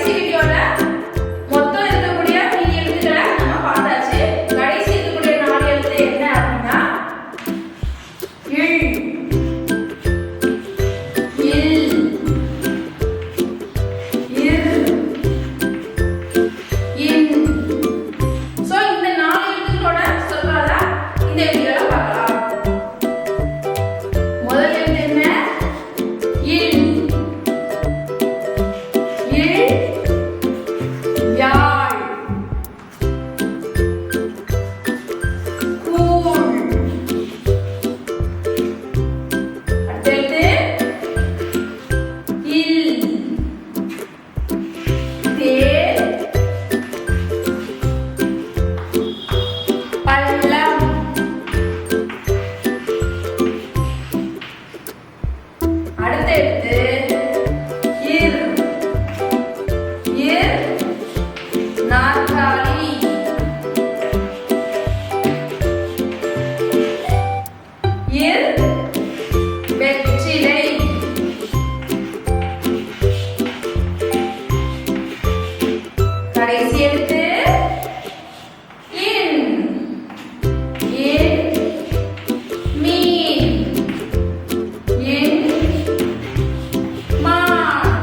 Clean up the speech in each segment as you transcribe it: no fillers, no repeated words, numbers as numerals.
கடைசி வீடியோல மொத்தம் இருக்கக்கூடிய மீதி எழுத்துக்களை நம்ம பார்த்தாச்சு. கடைசி இருக்கக்கூடிய 4 எழுத்து என்ன அப்படின்னா இல், இல், இர், இன். சோ இந்த 4 எழுத்துக்களோட சொல்றத இந்த வீடியோல பார்க்கலாம். முதல் எழுத்து என்ன? இல். இல் யாழ். கூழ். அடுத்த எழுத்து இல். தேர். பள்ளம். அடுத்த எழுத்து இர். இர் நாற்காலி. இர் வெற்றிலை. கடைசி எழுத்து இன். இன் மீன். இன் மான்.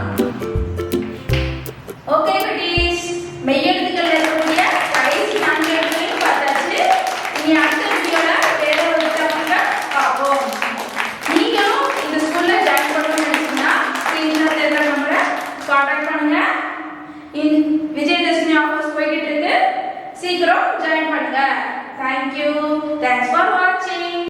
ஓகே குட்டீஸ், மெய்யெழுத்துக்கள் இருக்கக்கூடிய கடைசி 4 எழுத்துக்களையும் பார்த்தாச்சு. இனி அடுத்த வீடியோல வேற ஒரு டாபிக்கை பார்ப்போம். நீங்களும் இந்த ஸ்கூல்ல ஜாயின் பண்ணணும்னு நினைச்சீங்கன்னா ஸ்கிரீன்ல தெரியுற நம்பரை கான்டாக்ட் பண்ணுங்க. விஜயதசமி ஆஃபர்ஸ் போய்கிட்டு இருக்கு, சீக்கிரம் ஜாயின் பண்ணுங்க. தேங்க்யூ. Thanks for